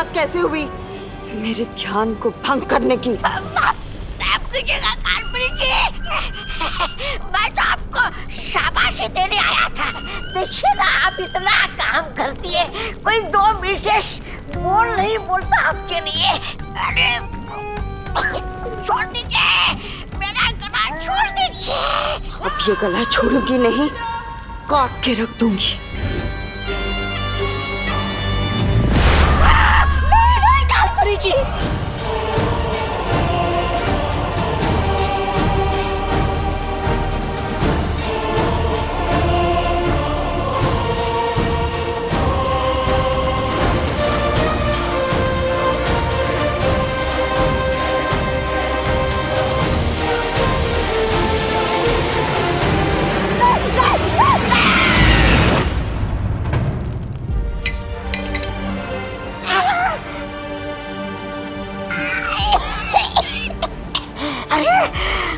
हिम्मत कैसे हुई मेरे ध्यान को भंग करने की? आपकी जगह काल्पनिक जी, मैं तो आपको शाबाशी देने आया था। देखिए ना, आप इतना काम करती है, कोई दो विशेष बोल नहीं बोलता आपके लिए। अरे छोड़ दीजिए, मेरा गला छोड़ दीजिए। अब ये गला छोड़ूंगी नहीं, काट के रख दूंगी। नहीं काल्पनिक जी।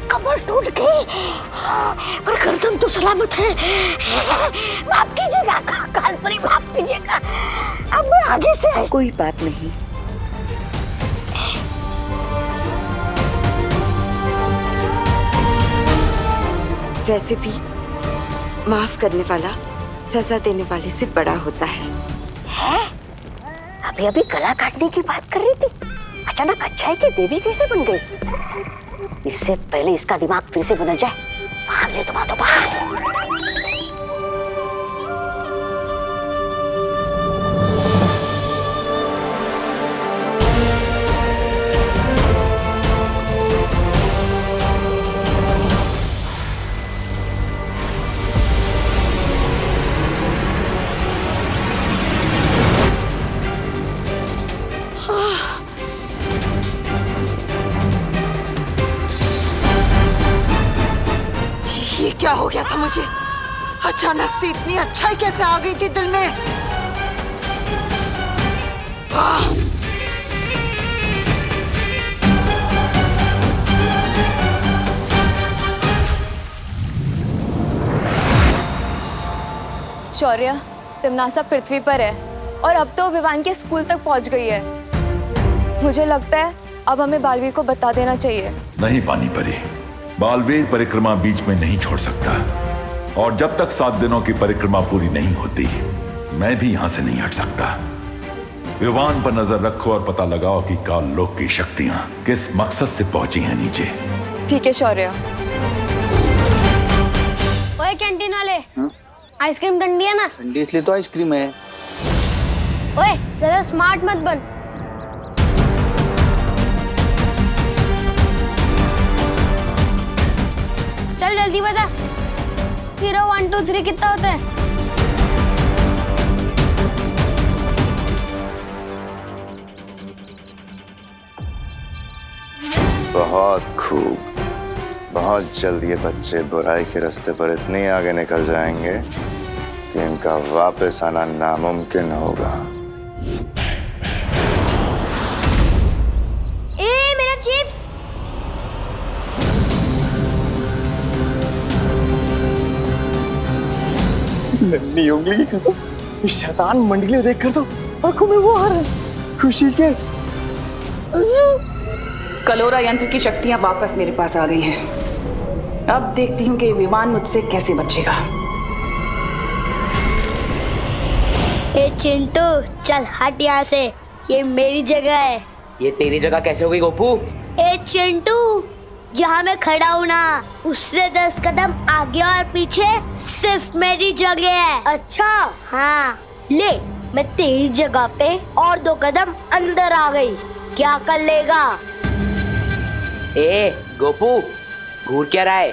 कमर टूट गई पर गर्दन तो सलामत है। माफ कीजिएगा काल्पनिक, माफ कीजिएगा। अब मैं आगे से कोई बात नहीं। वैसे भी माफ करने वाला सजा देने वाले से बड़ा होता है। अभी अभी गला काटने की बात कर रही थी, अचानक अच्छाई की देवी कैसे बन गई? इससे पहले इसका दिमाग फिर से बदल जाए, भाग ले तुम, तो भाग। क्या हो गया था मुझे? अचानक से इतनी अच्छाई कैसे आ गई थी दिल में? शौर्य, तिमनासा पृथ्वी पर है और अब तो विवान के स्कूल तक पहुंच गई है। मुझे लगता है अब हमें बालवीर को बता देना चाहिए। नहीं पानी परी, बालवीर परिक्रमा बीच में नहीं छोड़ सकता, और जब तक 7 दिनों की परिक्रमा पूरी नहीं होती मैं भी यहां से नहीं हट सकता। विवान पर नजर रखो और पता लगाओ कि काल लोक की शक्तियां किस मकसद से पहुंची हैं नीचे। ठीक है शौर्य। ओए कैंटीन वाले, आइसक्रीम ठंडी है ना? ठंडी इसलिए तो आइसक्रीम है। ओए ज्यादा स्मार्ट मत बन। चल जल्दी बता, 0 1 2 3 कितना होता है? बहुत खूब। बहुत जल्द ये बच्चे बुराई के रास्ते पर इतने आगे निकल जाएंगे कि इनका वापस आना नामुमकिन होगा। ए मेरा चिप्स। नन्ही उंगली की कसम, इस शैतान मंडली देख कर तो आंखों में वो आ रहा है खुशी के। कलोरा यंत्र की शक्तियां वापस मेरे पास आ गई हैं। अब देखती हूँ कि विमान मुझसे कैसे बचेगा। ए चिंटू, चल हट यहाँ से, ये मेरी जगह है। ये तेरी जगह कैसे होगी गोपू? ए चिंटू, जहाँ मैं खड़ा हूँ ना, उससे 10 कदम आगे और पीछे सिर्फ मेरी जगह है। अच्छा हाँ, ले मैं तेरी जगह पे और 2 कदम अंदर आ गई, क्या कर लेगा? ए गोपू, घूर क्या रहा है?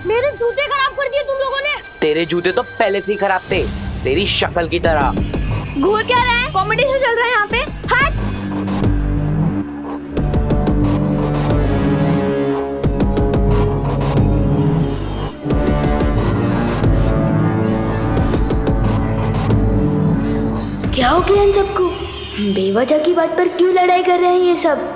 मेरे जूते खराब कर दिए तुम लोगों ने। तेरे जूते तो पहले से ही खराब थे, तेरी शक्ल की तरह। घूर क्या रहा है? कॉम्पिटिशन चल रहा है यहाँ पे। हट। क्या हो गया इन सबको? बेवजह की बात पर क्यों लड़ाई कर रहे हैं ये सब?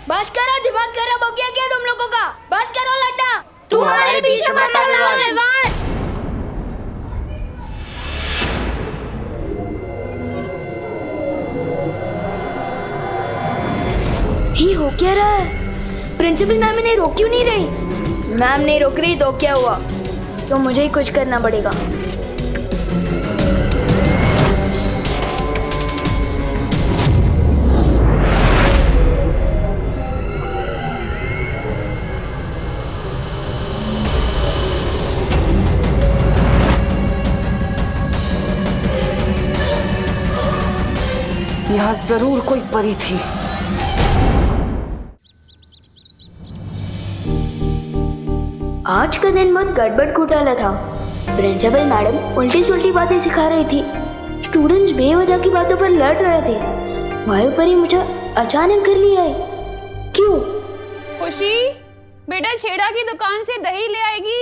बस करो, दिमाग खराब हो गया क्या तुम लोगों का? बंद करो लड्डा। तू हमारे बीच में मत आ। ये हो क्या रहा है? प्रिंसिपल मैम इन्हें रोक क्यों नहीं रही? मैम नहीं रोक रही तो क्या हुआ? तो मुझे ही कुछ करना पड़ेगा। यहाँ जरूर कोई परी थी। आज का दिन बहुत गड़बड़ घोटाला था। प्रिंसिपल मैडम उल्टी सुल्टी बातें सिखा रही थी। स्टूडेंट्स बेवजह की बातों पर लड़ रहे थे। वायु परी मुझे अचानक घर ले आई। क्यों? खुशी, बेटा छेड़ा की दुकान से दही ले आएगी।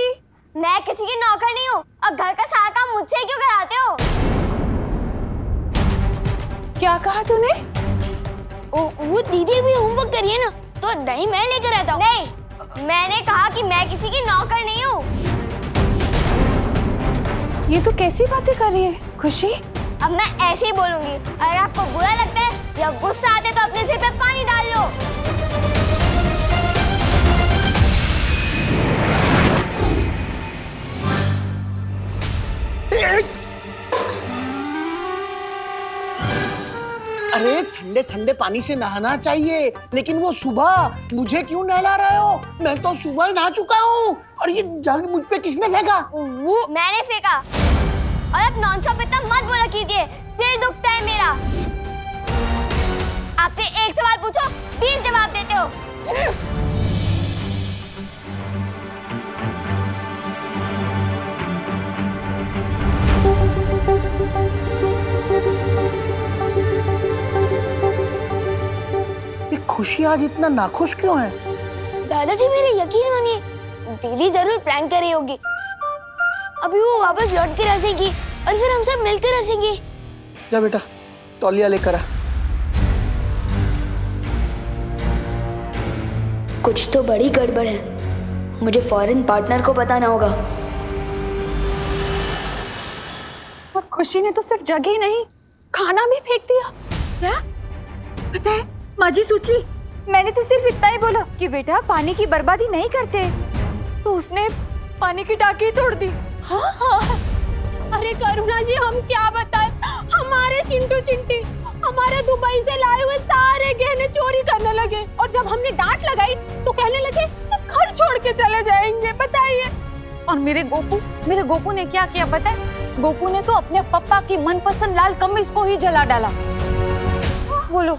मैं किसी की नौकर नहीं हूँ। अब घर का सारा काम मुझसे क्यों कराते हो? क्या कहा तूने? वो दीदी भी होमवर्क करिए ना, तो दही मैं लेकर आता हूँ। नहीं, मैंने कहा कि मैं किसी की नौकर नहीं हूँ। ये तो कैसी बातें कर रही है खुशी? अब मैं ऐसे ही बोलूंगी। अगर आपको बुरा लगता है या गुस्सा आता है तो अपने सिर पे पानी डाल लो। अरे ठंडे ठंडे पानी से नहाना चाहिए, लेकिन वो सुबह मुझे क्यों नहला रहे हो? मैं तो सुबह ही नहा चुका हूँ। और ये जग मुझ पे किसने फेंका? वो मैंने फेंका। और अब नॉनस्टॉप इतना मत बोला कीजिए, सिर दुखता है मेरा। आपसे एक सवाल पूछो, 20 जवाब देते हो। खुशी आज इतना नाखुश क्यों है? दादाजी मेरे यकीन मानिए, दीदी जरूर प्रैंक कर रही होगी। अभी वो वापस लौट के हंसेगी और फिर हम सब मिलकर हंसेंगे। जा बेटा, तौलिया लेकर आ। कुछ तो बड़ी गड़बड़ है। मुझे फॉरेन पार्टनर को बताना होगा। और खुशी ने तो सिर्फ जगह ही नहीं, खाना भी फेंक दिया। क्या? पता है माँ जी सोची, मैंने तो सिर्फ इतना ही बोला कि बेटा पानी की बर्बादी नहीं करते, तो उसने पानी की टाकी तोड़ दी। हाँ हाँ। अरे करुणा जी, हम क्या बताएं, हमारे चिंटू चिंटी हमारे दुबई से लाए हुए सारे गहने चोरी करने लगे। और जब हमने डांट लगाई तो कहने लगे घर छोड़ के चले जाएंगे। बताइए। और मेरे गोपू ने क्या किया पता है? गोपू ने तो अपने पप्पा की मनपसंद लाल कमीज को ही जला डाला। बोलो।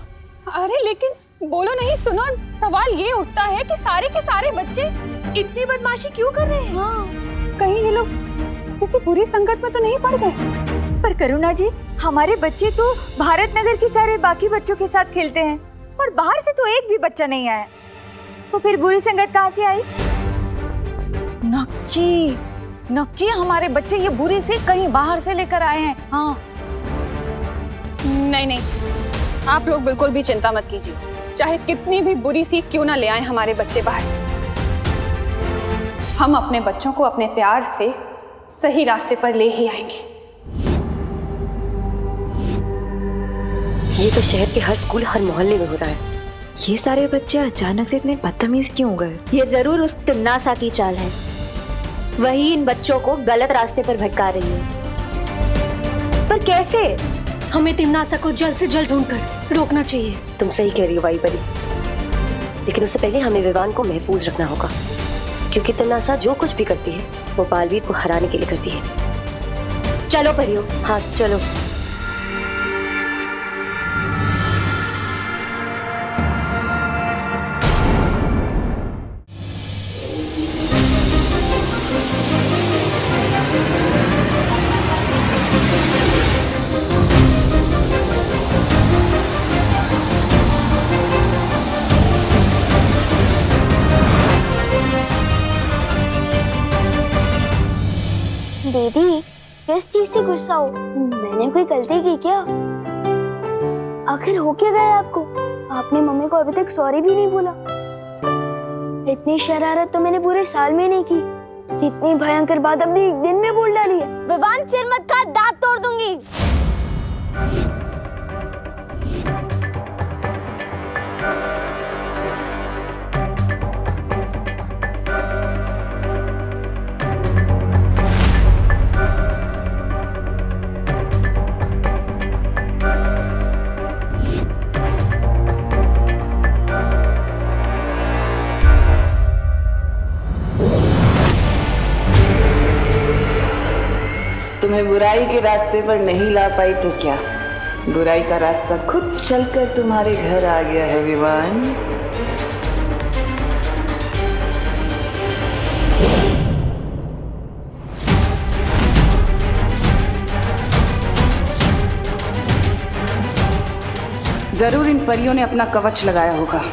अरे लेकिन बोलो नहीं, सुनो, सवाल ये उठता है कि सारे के सारे बच्चे इतनी बदमाशी क्यों कर रहे हैं? हाँ, कहीं ये लोग किसी बुरी संगत में तो नहीं पड़ गए? पर करुणा जी, हमारे बच्चे तो भारत नगर के सारे बाकी बच्चों के साथ खेलते हैं और बाहर से तो एक भी बच्चा नहीं आया, तो फिर बुरी संगत कहाँ से आई? नक्की हमारे बच्चे ये बुरी से कहीं बाहर से लेकर आए हैं। हाँ। नहीं, आप लोग बिल्कुल भी चिंता मत कीजिए। चाहे कितनी भी बुरी सीख क्यों ना ले आए हमारे बच्चे बाहर से, हम अपने बच्चों को अपने प्यार से सही रास्ते पर ले ही आएंगे। ये तो शहर के हर स्कूल, हर मोहल्ले में हो रहा है। ये सारे बच्चे अचानक से इतने बदतमीज क्यों हो गए? ये जरूर उस तिमनासा की चाल है। वही इन बच्चों को गलत रास्ते पर भटका रही है। पर कैसे? हमें तिमनासा को जल्द से जल्द ढूंढकर रोकना चाहिए। तुम सही कह रही हो वायु परी, लेकिन उससे पहले हमें विवान को महफूज रखना होगा, क्योंकि तिमनासा जो कुछ भी करती है वो बालवीर को हराने के लिए करती है। चलो परियो। हाँ चलो। दीदी, किस चीज से गुस्सा हो? मैंने कोई गलती की क्या? आखिर हो क्या गया आपको? आपने मम्मी को अभी तक सॉरी भी नहीं बोला। इतनी शरारत तो मैंने पूरे साल में नहीं की, जितनी भयंकर बात अपने एक दिन में बोल डाली है। विवान सिर मत खा, दांत तोड़ दूंगी। तुम्हें बुराई के रास्ते पर नहीं ला पाई तो क्या, बुराई का रास्ता खुद चलकर तुम्हारे घर आ गया है विवान। जरूर इन परियों ने अपना कवच लगाया होगा।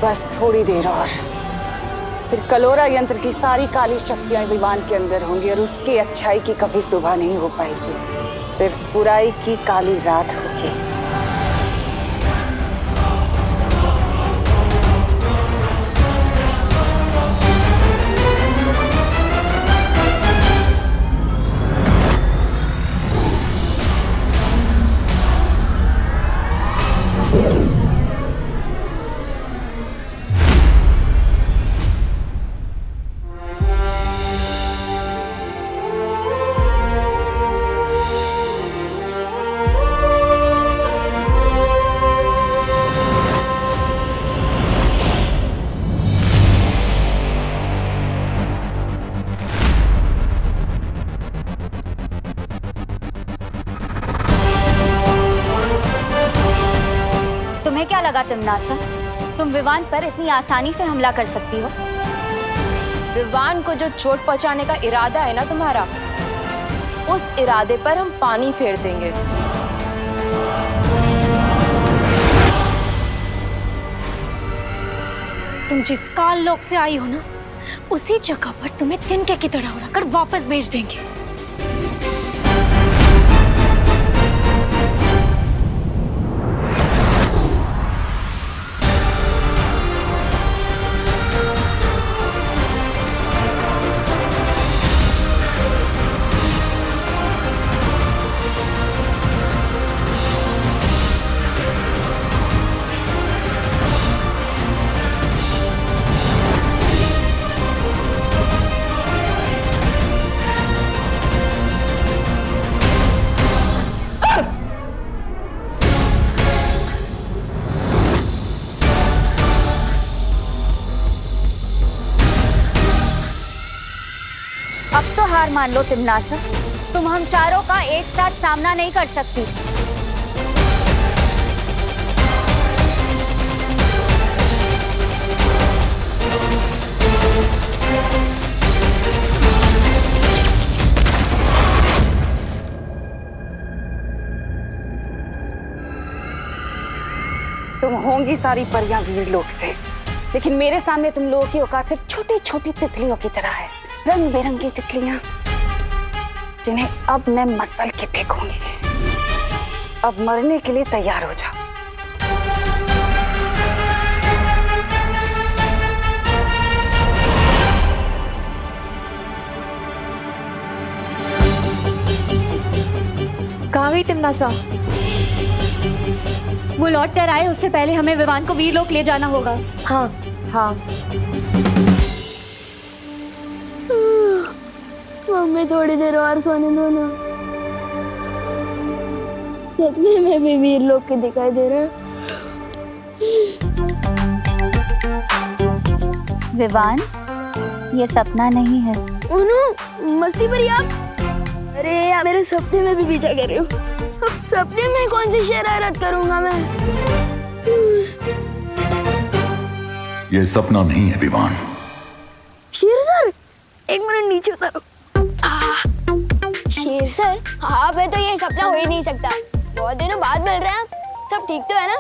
बस थोड़ी देर और, फिर कलोरा यंत्र की सारी काली शक्तियां विवान के अंदर होंगी और उसकी अच्छाई की कभी सुबह नहीं हो पाएगी, सिर्फ बुराई की काली रात होगी। तुम्हें क्या लगा तिमनासा, तुम विवान पर इतनी आसानी से हमला कर सकती हो? विवान को जो चोट पहुंचाने का इरादा है ना तुम्हारा, उस इरादे पर हम पानी फेर देंगे। तुम जिस काल लोक से आई हो ना, उसी जगह पर तुम्हें तिनके की तरह उड़ाकर वापस भेज देंगे। अब तो हार मान लो तिमनासा, तुम हम चारों का एक साथ सामना नहीं कर सकती। तुम होंगी सारी परियां वीर लोक से, लेकिन मेरे सामने तुम लोगों की औकात सिर्फ छोटी छोटी तितलियों की तरह है। रंग बिरंगी तितलियां जिन्हें अब मैं मसल के फेंकूंगी। अब मरने के लिए तैयार हो जाओ। कहाँ गई तिमनासा? वो लौट कर आए उससे पहले हमें विवान को वीरलोक ले जाना होगा। हाँ हाँ। मम्मी थोड़ी देर और सोने दो ना। सपने में भी वीर लोग के दिखाई दे रहे हैं। विवान, ये सपना नहीं है। उन्हों, मस्ती पर आप? अरे यार, मेरे सपने में भी पीछा कर रही हो। अब सपने में कौन सी शरारत करूंगा मैं? ये सपना नहीं है विवान। शेर सर, एक मिनट नीचे उतारो। शेर सर, आप है तो ये सपना हो ही नहीं सकता। बहुत दिनों बाद मिल रहे हैं आप। सब ठीक तो है ना?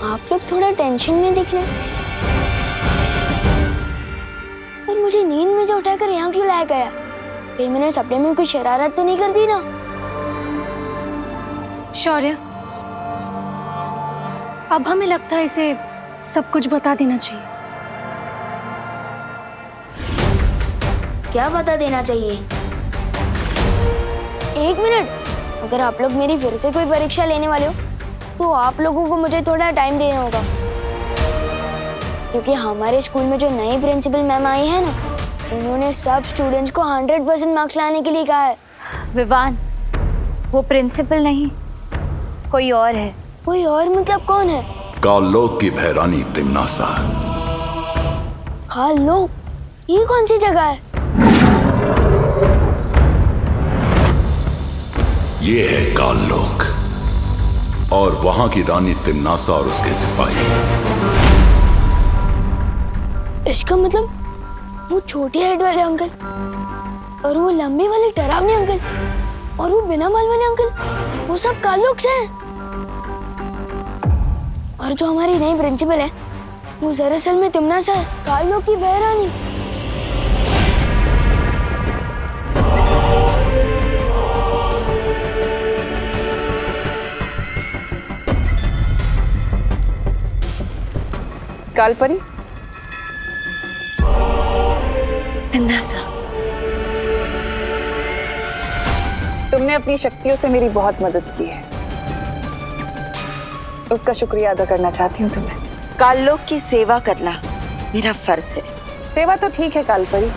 आप लोग थोड़ा टेंशन में दिख रहे हैं। पर मुझे नींद में से उठाकर यहाँ क्यों लाया गया? कहीं मैंने सपने में कोई शरारत तो नहीं कर दी ना? शौर्य, अब हमें लगता है इसे सब कुछ बता देना चाहिए। क्या बता देना चाहिए? एक मिनट, अगर आप लोग मेरी फिर से कोई परीक्षा लेने वाले हो तो आप लोगों को मुझे थोड़ा टाइम देना होगा, क्योंकि हमारे स्कूल में जो नई प्रिंसिपल मैम आई है ना, उन्होंने सब स्टूडेंट्स को 100% मार्क्स लाने के लिए कहा है। विवान, वो प्रिंसिपल नहीं, कोई और है। कोई और मतलब कौन है? कालोक की भैरानी तिमनासा। कालोक? ये कौन सी जगह है? ये है कालोक और वहां की रानी तिमनासा और उसके सिपाही। इसका मतलब वो छोटे हेड वाले अंकल और वो लंबे वाले डरावने अंकल और वो बिना बाल वाले अंकल, वो सब कालोक से हैं। और जो हमारी नई प्रिंसिपल है वो दरअसल में तिमनासा है, कालोक की बहरानी। कालपरी, तिमनासा, तुमने अपनी शक्तियों से मेरी बहुत मदद की है, उसका शुक्रिया अदा करना चाहती हूँ तुम्हें। कालोक की सेवा करना मेरा फर्ज है। सेवा तो ठीक है कालपरी,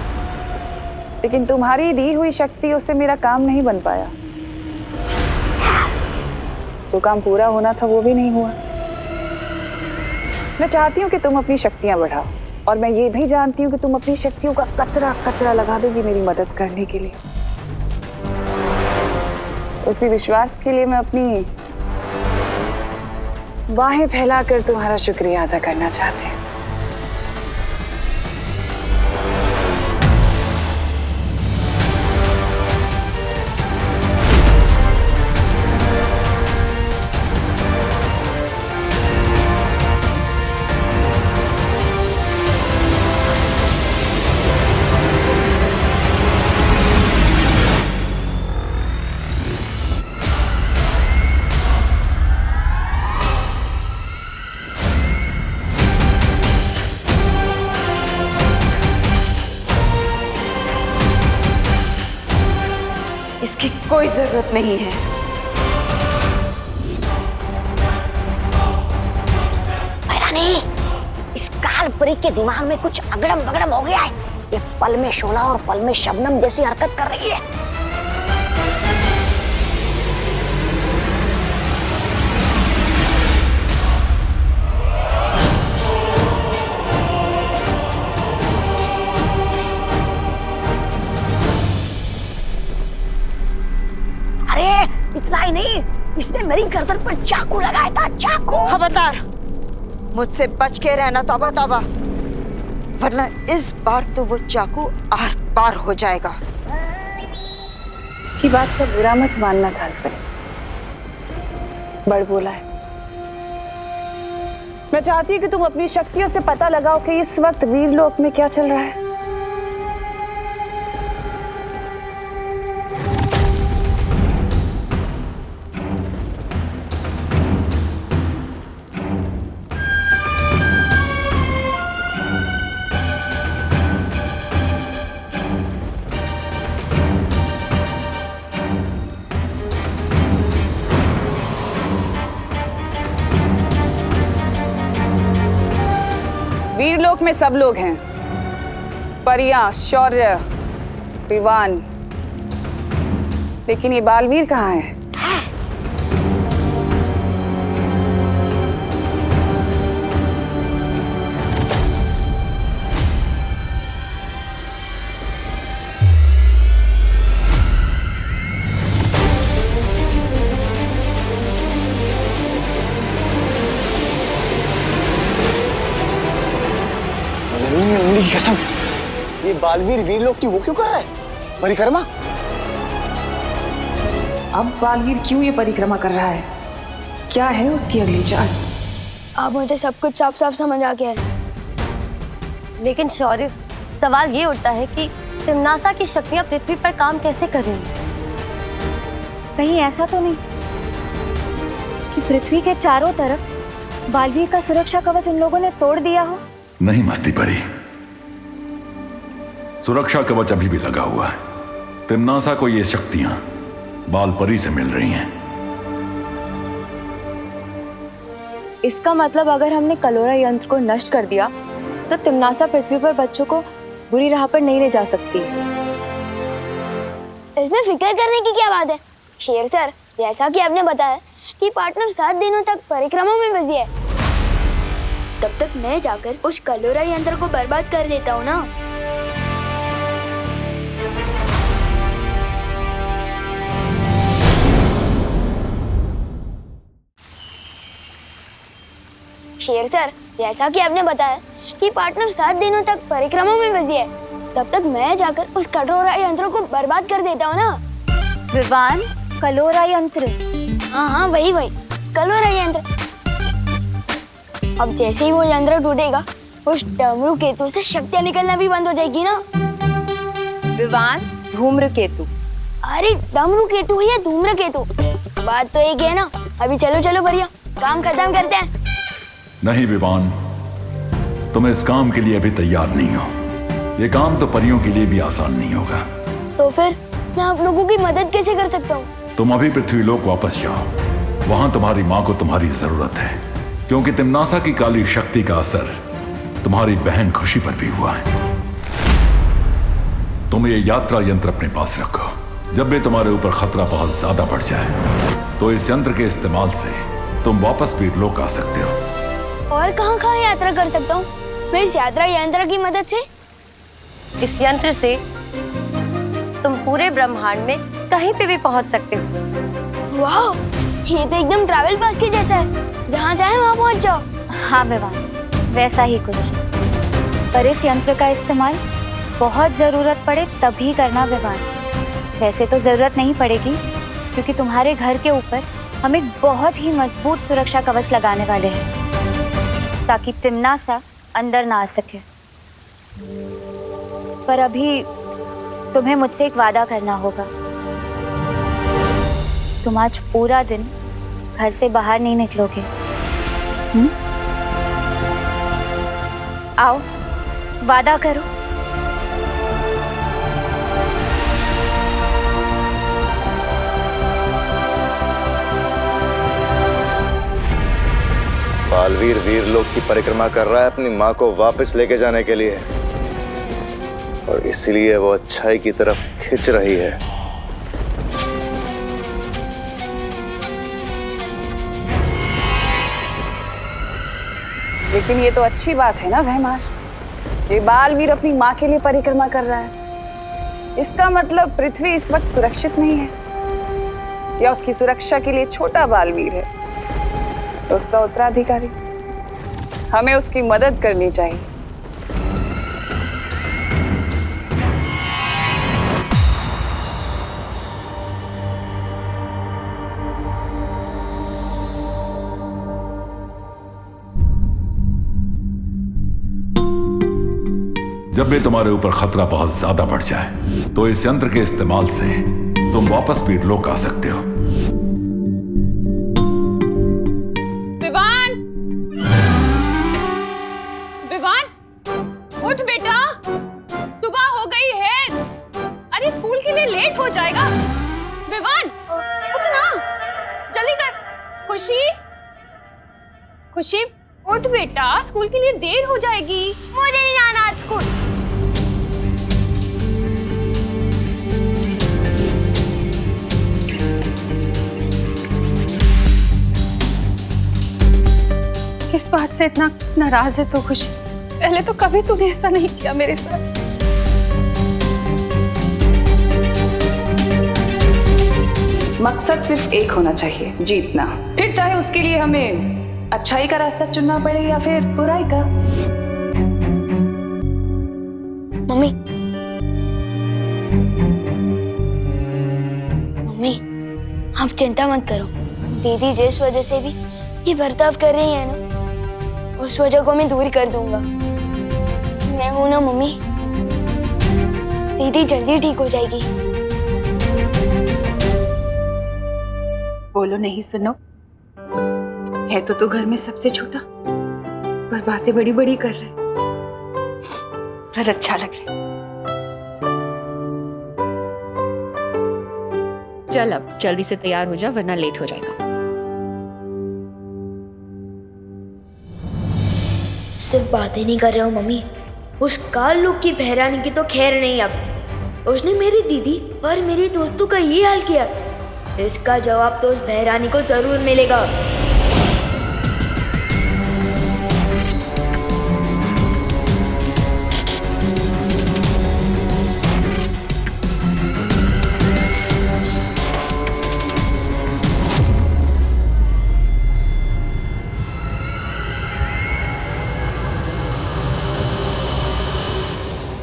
लेकिन तुम्हारी दी हुई शक्तियों से मेरा काम नहीं बन पाया। जो काम पूरा होना था वो भी नहीं हुआ। मैं चाहती हूँ कि तुम अपनी शक्तियां बढ़ाओ, और मैं ये भी जानती हूँ कि तुम अपनी शक्तियों का कतरा कतरा लगा दोगी मेरी मदद करने के लिए। उसी विश्वास के लिए मैं अपनी बाहें फैलाकर तुम्हारा शुक्रिया अदा करना चाहती हूँ। इसकी कोई जरूरत नहीं है। भैरानी, इस कालपरी के दिमाग में कुछ अगड़म बगड़म हो गया है। ये पल में शोला और पल में शबनम जैसी हरकत कर रही है। इतना ही नहीं, इसने मेरी गर्दन पर चाकू लगाया था, चाकू। खबरदार, मुझसे बच के रहना तौबा तौबा, वरना इस बार तो वो चाकू आर पार हो जाएगा। इसकी बात का बुरा मत मानना कालपरी, बड़ बोला है। मैं चाहती हूँ कि तुम अपनी शक्तियों से पता लगाओ कि इस वक्त वीरलोक में क्या चल रहा है। वीरलोक में सब लोग हैं, परियां, शौर्य, विवान, लेकिन ये बालवीर कहाँ है? उंगली की कसम, ये बालवीर वीरलोक की वो क्यों कर रहा है? परिक्रमा? अब बालवीर क्यों ये परिक्रमा कर रहा है? क्या है उसकी अगली चाल? अब मुझे सब कुछ साफ साफ समझ आ गया है। लेकिन शौर्य, सवाल ये उठता है कि तिम्नासा की शक्तियां पृथ्वी पर काम कैसे कर रही हैं? कहीं ऐसा तो नहीं कि पृथ्वी के चारों तरफ बालवीर का सुरक्षा कवच उन लोगों ने तोड़ दिया हो? नहीं मस्ती परी, सुरक्षा कवच अभी भी लगा हुआ है। तिम्नासा को ये शक्तियां बाल परी से मिल रही हैं। इसका मतलब अगर हमने कलोरा यंत्र को नष्ट कर दिया तो तिम्नासा पृथ्वी पर बच्चों को बुरी राह पर नहीं ले जा सकती। इसमें फिक्र करने की क्या बात है शेर सर? जैसा कि आपने बताया कि पार्टनर 7 दिनों तक परिक्रमा में बिजी है, तब तक मैं जाकर उस कलोरा यंत्र को बर्बाद कर देता हूँ ना। शेर सर, जैसा कि आपने बताया कि पार्टनर 7 दिनों तक परिक्रमा में बिजी है, तब तक मैं जाकर उस कलोरा यंत्र को बर्बाद कर देता हूँ ना। विवान, कलोरा यंत्र? हाँ, वही कलोरा यंत्र। अब जैसे ही वो यंत्र टूटेगा, उस डमरू केतु से शक्तियाँ निकलना भी बंद हो जाएगी ना। विवान, धूम्रकेतु। अरे डमरू केतु या धूम्रकेतु, बात तो एक है ना। अभी चलो भैया, काम खत्म करते हैं। नहीं विवान, तुम इस काम के लिए अभी तैयार नहीं हो। ये काम तो परियों के लिए भी आसान नहीं होगा। तो फिर मैं आप लोगों की मदद कैसे कर सकता हूँ? तुम अभी पृथ्वीलोक वापस जाओ, वहां तुम्हारी माँ को तुम्हारी जरूरत है, क्योंकि तिम्नासा की काली शक्ति का असर तुम्हारी बहन खुशी पर भी हुआ है। तुम ये यात्रा यंत्र अपने पास रखो। जब भी तुम्हारे ऊपर खतरा बहुत ज्यादा बढ़ जाए तो इस यंत्र के इस्तेमाल से तुम वापस वीरलोक आ सकते हो। और कहाँ यात्रा कर सकता हूँ मैं इस यात्रा यंत्र की मदद से? इस यंत्र से तुम पूरे ब्रह्मांड में कहीं पे भी पहुंच सकते हो। वाह, ये तो एकदम ट्रैवल पास के जैसा है, जहाँ चाहे वहाँ पहुँच जाओ। हाँ विवान, वैसा ही कुछ। पर इस यंत्र का इस्तेमाल बहुत जरूरत पड़े तभी करना विवान। वैसे तो जरूरत नहीं पड़ेगी, क्योंकि तुम्हारे घर के ऊपर हम एक बहुत ही मजबूत सुरक्षा कवच लगाने वाले हैं, ताकि तिम्नासा अंदर ना आ सके। पर अभी तुम्हें मुझसे एक वादा करना होगा। तुम आज पूरा दिन घर से बाहर नहीं निकलोगे। आओ, वादा करो। बालवीर वीरलोक की परिक्रमा कर रहा है अपनी माँ को वापस लेके जाने के लिए, और इसलिए वो अच्छाई की तरफ खिंच रही है। लेकिन ये तो अच्छी बात है ना भैमार, ये बालवीर अपनी माँ के लिए परिक्रमा कर रहा है। इसका मतलब पृथ्वी इस वक्त सुरक्षित नहीं है, या उसकी सुरक्षा के लिए छोटा बालवीर है तो उसका उत्तराधिकारी। हमें उसकी मदद करनी चाहिए। जब भी तुम्हारे ऊपर खतरा बहुत ज्यादा बढ़ जाए तो इस यंत्र के इस्तेमाल से तुम वापस वीरलोक आ सकते हो। विवान, विवान, उठ बेटा, सुबह हो गई है। अरे स्कूल के लिए लेट हो जाएगा। विवान, उठ ना, जल्दी कर। खुशी, खुशी, उठ बेटा, स्कूल के लिए देर हो जाएगी। मुझे नहीं जाना आज स्कूल। किस बात से इतना नाराज है तो खुशी? पहले तो कभी तूने ऐसा नहीं किया मेरे साथ। मकसद सिर्फ एक होना चाहिए, जीतना। फिर चाहे उसके लिए हमें अच्छाई का रास्ता चुनना पड़े या फिर बुराई का। मम्मी, आप चिंता मत करो। दीदी जिस वजह से भी ये बर्ताव कर रही है ना, उस वजह को मैं दूर कर दूंगा। मैं हूं ना मम्मी, दीदी जल्दी ठीक हो जाएगी। बोलो नहीं सुनो, है तो तू घर में सबसे छोटा, पर बातें बड़ी बड़ी कर रहे, पर अच्छा लग रहा है। चल अब जल्दी से तैयार हो जा वरना लेट हो जाएगा। सिर्फ बातें नहीं कर रहा हूँ मम्मी, उस काल लोग की बहरानी की तो खैर नहीं। अब उसने मेरी दीदी और मेरी दोस्तों का ये हाल किया, इसका जवाब तो उस बहरानी को जरूर मिलेगा।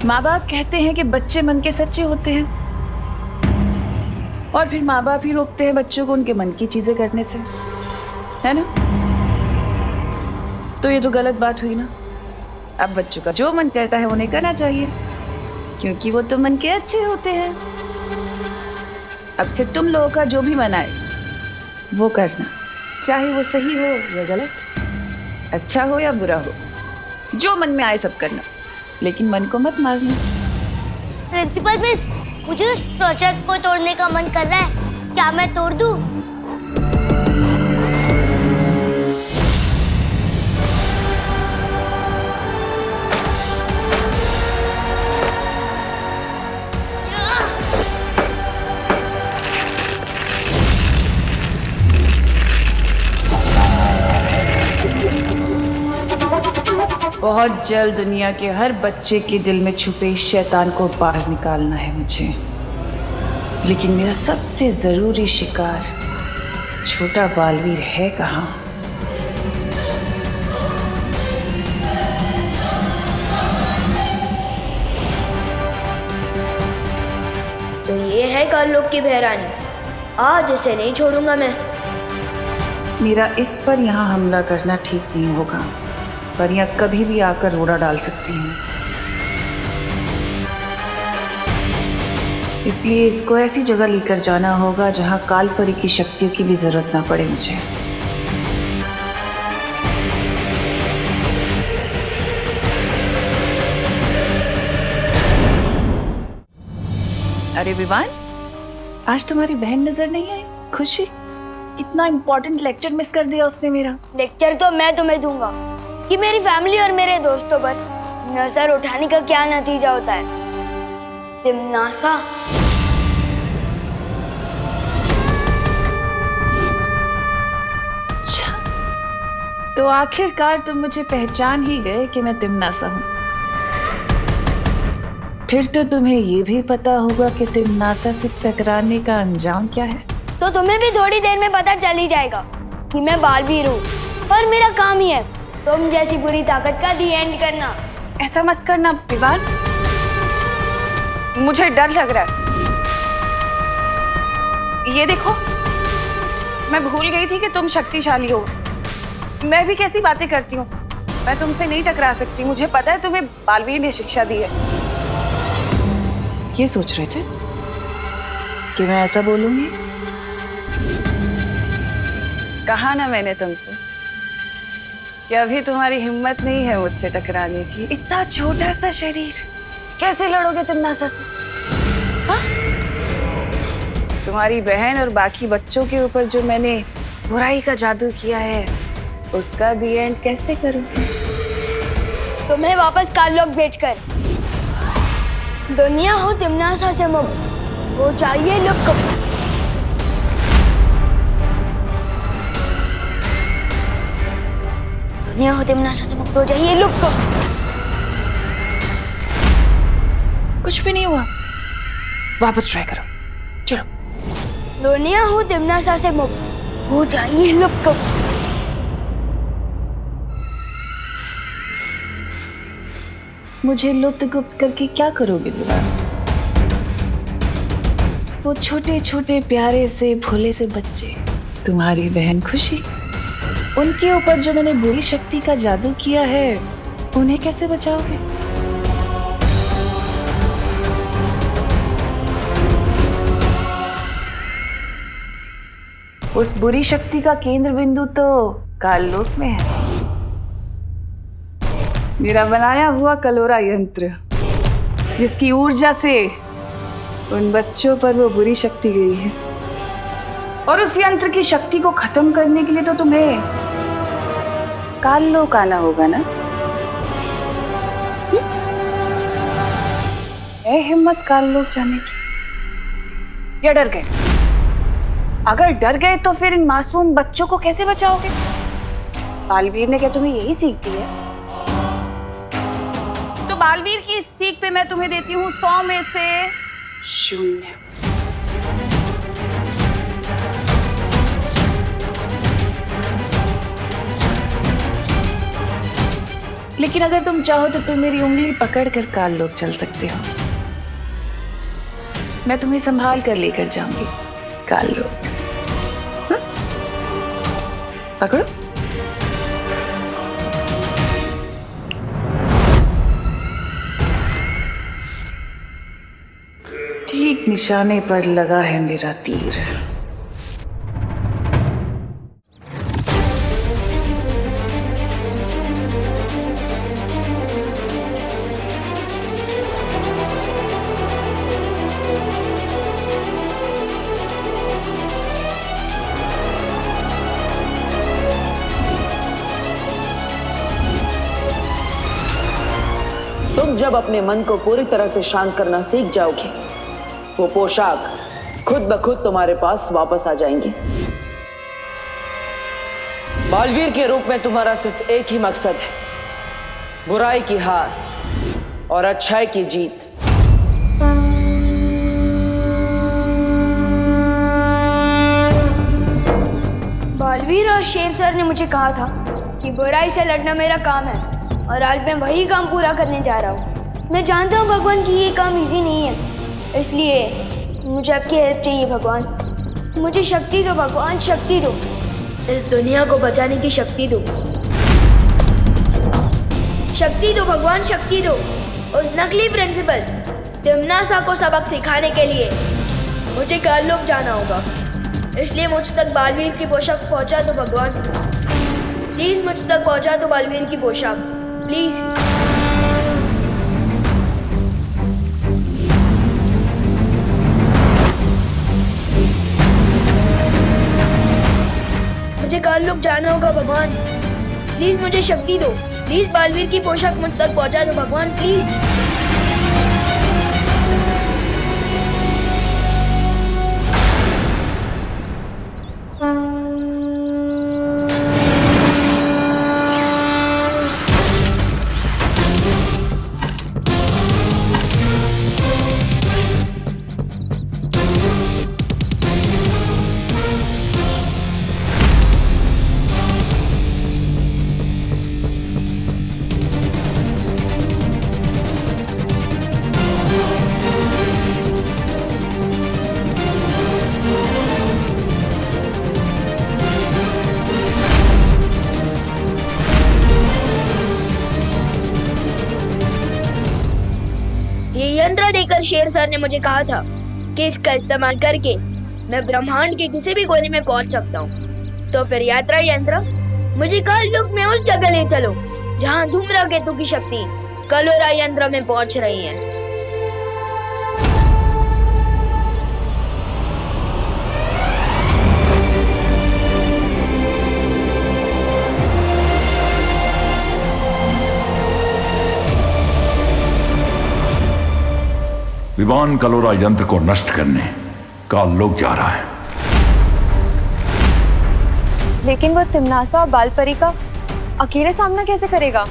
माँ बाप कहते हैं कि बच्चे मन के सच्चे होते हैं, और फिर माँ बाप ही रोकते हैं बच्चों को उनके मन की चीजें करने से, है ना? तो ये तो गलत बात हुई ना। अब बच्चों का जो मन करता है उन्हें करना चाहिए, क्योंकि वो तो मन के अच्छे होते हैं। अब से तुम लोगों का जो भी मन आए वो करना, चाहे वो सही हो या गलत, अच्छा हो या बुरा हो, जो मन में आए सब करना, लेकिन मन को मत मारना। प्रिंसिपल मिस, मुझे उस प्रोजेक्ट को तोड़ने का मन कर रहा है, क्या मैं तोड़ दूं? बहुत जल्द दुनिया के हर बच्चे के दिल में छुपे इस शैतान को बाहर निकालना है मुझे, लेकिन मेरा सबसे जरूरी शिकार छोटा बालवीर है कहाँ? तो ये है कालोक की बहरानी, आज इसे नहीं छोड़ूंगा मैं। मेरा इस पर यहाँ हमला करना ठीक नहीं होगा, पर यहाँ कभी भी आकर रोड़ा डाल सकती हैं, इसलिए इसको ऐसी जगह लेकर जाना होगा जहाँ कालपरी की शक्तियों की भी जरूरत ना पड़े मुझे। अरे विवान, आज तुम्हारी बहन नजर नहीं आई। खुशी, कितना इंपॉर्टेंट लेक्चर मिस कर दिया उसने मेरा। लेक्चर तो मैं तुम्हें दूंगा कि मेरी फैमिली और मेरे दोस्तों पर नजर उठाने का क्या नतीजा होता है। तिमनासा, अच्छा, तो आखिरकार तुम मुझे पहचान ही गए कि मैं तिमनासा हूँ। फिर तो तुम्हें ये भी पता होगा कि तिमनासा से टकराने का अंजाम क्या है। तो तुम्हें भी थोड़ी देर में पता चल ही जाएगा कि मैं बालवीर हूँ, और मेरा काम ही है तुम जैसी बुरी ताकत का दी एंड करना। ऐसा मत करना विवान, मुझे डर लग रहा है। ये देखो, मैं भूल गई थी कि तुम शक्तिशाली हो। मैं भी कैसी बातें करती हूँ, मैं तुमसे नहीं टकरा सकती। मुझे पता है तुम्हें बालवीर ने शिक्षा दी है। ये सोच रहे थे कि मैं ऐसा बोलूंगी? कहा ना मैंने तुमसे कि अभी तुम्हारी हिम्मत नहीं है मुझसे टकराने की। इतना छोटा सा शरीर, कैसे लड़ोगे तिमनासा से? हाँ? तुम्हारी बहन और बाकी बच्चों के ऊपर जो मैंने बुराई का जादू किया है, उसका दी एंड कैसे करूंगी? तुम्हें वापस काललोक भेजकर दुनिया हो तिमनासा से मुक्त हो जाइए लोग। दुनिया हो तिमनासा से मुक्त हो जाइए लोग। कुछ भी नहीं हुआ, वापस ट्राई करो, चलो। दुनिया हो तिमनासा से मुक्त हो जाइए लोग। मुझे लुप्त गुप्त करके क्या करोगे विवान? वो छोटे छोटे प्यारे से भोले से बच्चे, तुम्हारी बहन खुशी, उनके ऊपर जो मैंने बुरी शक्ति का जादू किया है उन्हें कैसे बचाओगे? उस बुरी शक्ति का केंद्र बिंदु तो काललोक में है। मेरा बनाया हुआ कलोरा यंत्र, जिसकी ऊर्जा से उन बच्चों पर वो बुरी शक्ति गई है। और उस यंत्र की शक्ति को खत्म करने के लिए तो तुम्हें काललोक आना होगा ना? है हिम्मत काललोक जाने की? या डर गए? अगर डर गए तो फिर इन मासूम बच्चों को कैसे बचाओगे? बालवीर ने क्या तुम्हें यही सीख दी है? तो बालवीर की इस सीख पे मैं तुम्हें देती हूँ 100 में से 0। लेकिन अगर तुम चाहो तो तुम मेरी उंगली पकड़कर काललोक चल सकते हो। मैं तुम्हें संभाल कर लेकर जाऊंगी काललोक। हाँ? पकड़ो। ठीक निशाने पर लगा है मेरा तीर। तुम जब अपने मन को पूरी तरह से शांत करना सीख जाओगे, वो पोशाक खुद ब खुद तुम्हारे पास वापस आ जाएंगी। बालवीर के रूप में तुम्हारा सिर्फ एक ही मकसद है, बुराई की हार और अच्छाई की जीत। बालवीर और शेर सर ने मुझे कहा था कि बुराई से लड़ना मेरा काम है, और आज मैं वही काम पूरा करने जा रहा हूँ। मैं जानता हूँ भगवान कि ये काम इजी नहीं है, इसलिए मुझे आपकी हेल्प चाहिए भगवान। मुझे शक्ति दो भगवान, शक्ति दो। इस दुनिया को बचाने की शक्ति दो। शक्ति दो भगवान, शक्ति दो। उस नकली प्रिंसिपल तिम्नासा को सबक सिखाने के लिए मुझे काललोक जाना होगा, इसलिए मुझ तक बालवीर की पोशाक पहुँचा दो भगवान। प्लीज मुझ तक पहुँचा दो बालवीर की पोशाक, प्लीज। मुझे काललोक जाना होगा भगवान, प्लीज मुझे शक्ति दो। प्लीज बालवीर की पोशाक मुझ तक पहुंचा दो भगवान, प्लीज। यंत्र देकर शेर सर ने मुझे कहा था कि इसका इस्तेमाल करके मैं ब्रह्मांड के किसी भी कोने में पहुंच सकता हूँ। तो फिर यात्रा यंत्र मुझे काललोक में उस जगह ले चलो जहाँ धूम्रकेतु की शक्ति कलोरा यंत्र में पहुंच रही है। विवान कलोरा यंत्र को नष्ट करने काललोक जा रहा है। लेकिन वो तिम्नासा और बालपरी का अकेले सामना कैसे करेगा?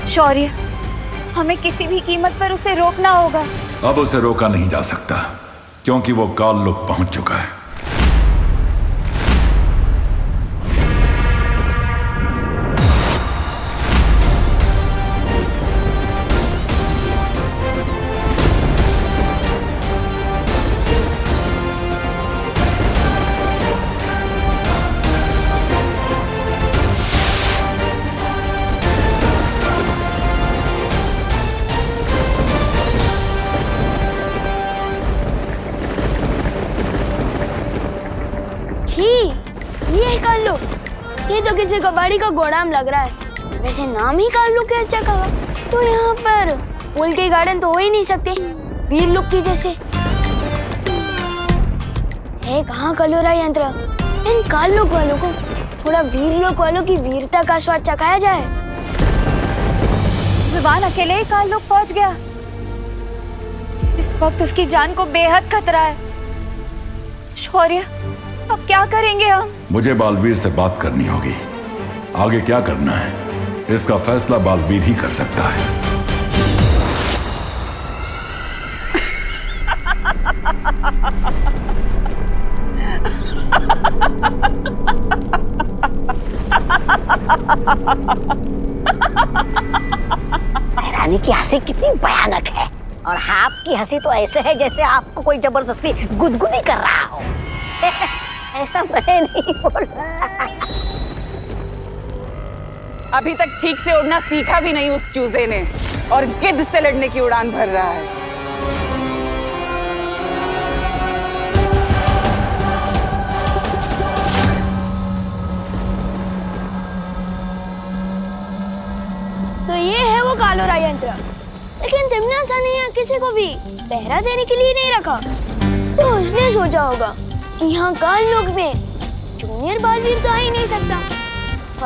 शौर्य, हमें किसी भी कीमत पर उसे रोकना होगा। अब उसे रोका नहीं जा सकता क्योंकि वो काललोक पहुंच चुका है। छी, ये काल लो, ये तो किसी कबाड़ी का गोदाम लग रहा है। वैसे नाम ही काल लो कैसे रखा हुआ? तो यहाँ पर फूल के गार्डन तो हो ही नहीं सकते वीर लोग की जैसे। है कहाँ कलोरा यंत्र? इन काल लोग वालों को थोड़ा वीर लोग वालों की वीरता का स्वाद चखाया जाए। विवान अकेले ही काल लोग पहुंच गया। इस वक्त उसकी जान को बेहद खतरा है। शौर्य, अब क्या करेंगे हम? मुझे बालवीर से बात करनी होगी। आगे क्या करना है इसका फैसला बालवीर ही कर सकता है। रानी की हंसी कितनी भयानक है और आपकी हंसी तो ऐसे है जैसे आपको कोई जबरदस्ती गुदगुदी कर रहा हो। ऐसा मैं नहीं बोला। अभी तक ठीक से उड़ना सीखा भी नहीं उस चूजे ने और गिद्ध से लड़ने की उड़ान भर रहा है। तो ये है वो कालोरा यंत्र, लेकिन तिमनासा ने यहाँ किसी को भी पहरा देने के लिए नहीं रखा। तो उसने सोचा होगा कि यहाँ काल लोक में जूनियर बालवीर तो आ ही नहीं सकता,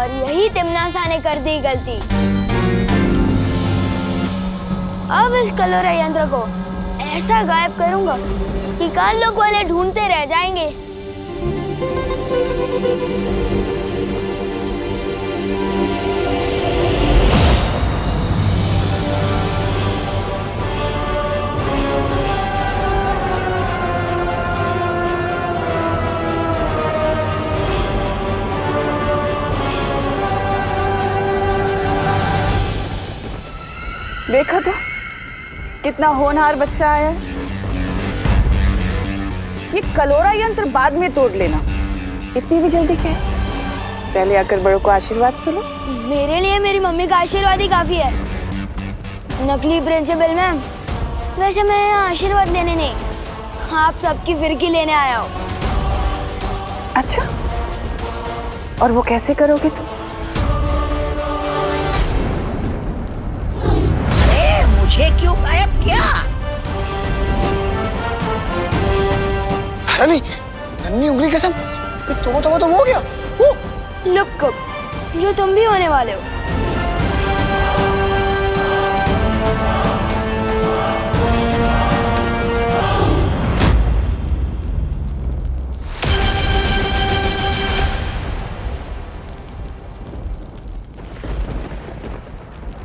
और यही तिमनासा ने कर दी गलती। अब इस कलोरा यंत्र को ऐसा गायब करूंगा कि काल लोक वाले ढूंढते रह जाएंगे। देखो तो कितना होनहार बच्चा आया है। ये कलोरा यंत्र बाद में तोड़ लेना, इतनी भी जल्दी क्या है? पहले आकर बड़ों को आशीर्वाद तो लो। मेरे लिए मेरी मम्मी का आशीर्वाद ही काफी है। नकली प्रिंसिपल मैम, वैसे मैं यहाँ आशीर्वाद लेने नहीं, आप सबकी फिरकी लेने आया हूँ। अच्छा, और वो कैसे करोगे तुम? मुझे क्यों गायब किया? रानी, नन्ही उंगली कसम, तो वो हो गया। लुक जो तुम भी होने वाले हो।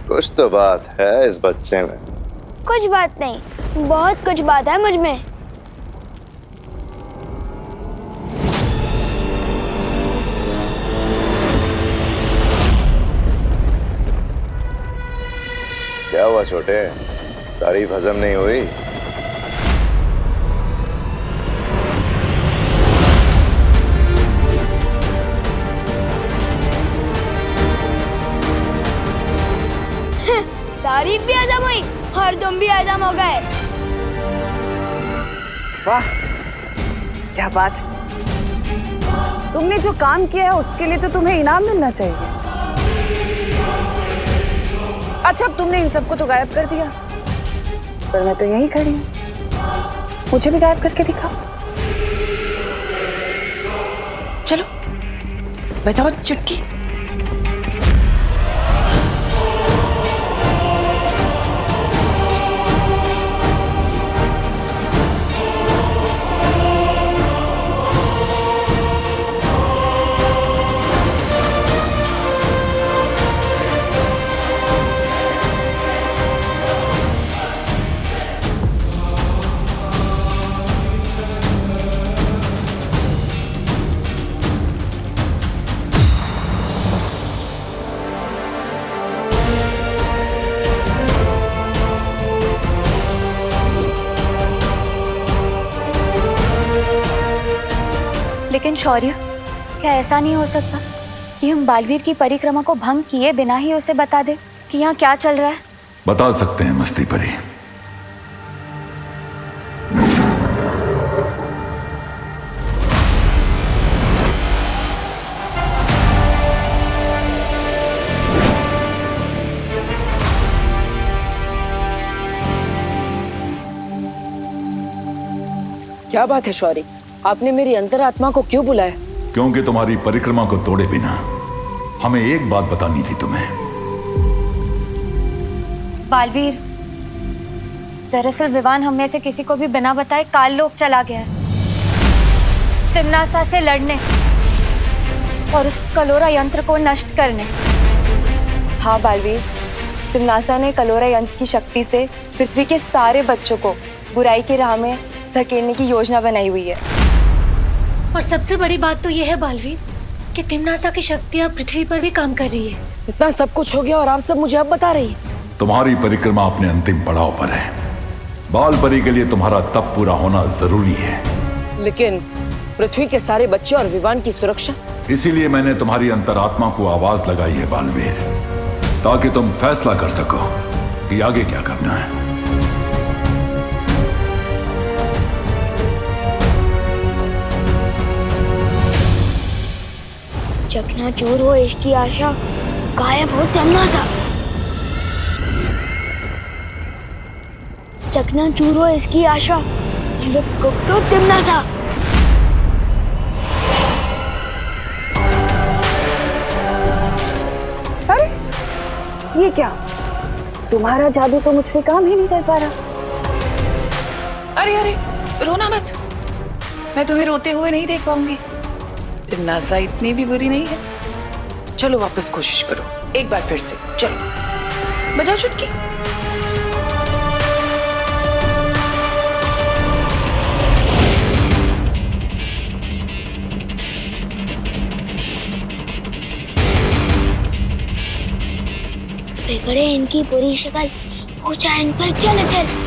कुछ तो बात है इस बच्चे में। कुछ बात नहीं, बहुत कुछ बात है मुझ में। क्या हुआ छोटे, तारीफ हजम नहीं हुई? तारीफ भी हजम हुई और तुम भी हजम हो गए। वाह, क्या बात। तुमने जो काम किया है उसके लिए तो तुम्हें इनाम मिलना चाहिए। अच्छा, अब तुमने इन सबको तो गायब कर दिया, पर मैं तो यहीं खड़ी हूँ। मुझे भी गायब करके दिखाओ। चलो बजाओ चुटकी। लेकिन शौर्य, क्या ऐसा नहीं हो सकता कि हम बालवीर की परिक्रमा को भंग किए बिना ही उसे बता दे कि यहाँ क्या चल रहा है? बता सकते हैं मस्ती परी। क्या बात है शौरी, आपने मेरी अंतरात्मा को क्यों बुलाया? क्योंकि तुम्हारी परिक्रमा को तोड़े बिना हमें एक बात बतानी थी तुम्हें। बालवीर, दरअसल विवान हम में से किसी को भी बिना बताए काल लोक चला गया है, तिम्नासा से लड़ने और उस कलोरा यंत्र को नष्ट करने। हाँ बालवीर, तिम्नासा ने कलोरा यंत्र की शक्ति से पृथ्वी के सारे बच्चों को बुराई की राह में धकेलने की योजना बनाई हुई है। और सबसे बड़ी बात तो यह है बालवीर कि तिम्नासा की शक्तियाँ पृथ्वी पर भी काम कर रही है। इतना सब कुछ हो गया और आप सब मुझे अब बता रही है? तुम्हारी परिक्रमा अपने अंतिम पड़ाव पर है। बाल परी के लिए तुम्हारा तप पूरा होना जरूरी है। लेकिन पृथ्वी के सारे बच्चे और विवान की सुरक्षा? इसीलिए मैंने तुम्हारी अंतरात्मा को आवाज लगाई है बालवीर, ताकि तुम फैसला कर सको कि आगे क्या करना है। चकनाचूर हो इसकी आशा, गायब हो तिम्नासा। चकनाचूर हो इसकी आशा, लुप्त हो तिम्नासा। अरे ये क्या, तुम्हारा जादू तो मुझ पे काम ही नहीं कर पा रहा। अरे अरे रोना मत, मैं तुम्हें रोते हुए नहीं देख पाऊंगी। तिम्नासा इतनी भी बुरी नहीं है। चलो वापस कोशिश करो, एक बार फिर से। चलो बजाओ चुटकी। बिगड़े इनकी पूरी शक्ल, पूछा इन पर चल चल।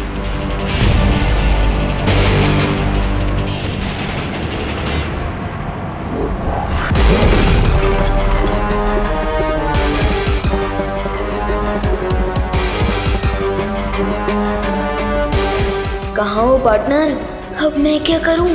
कहाँ हो पार्टनर, अब मैं क्या करूं?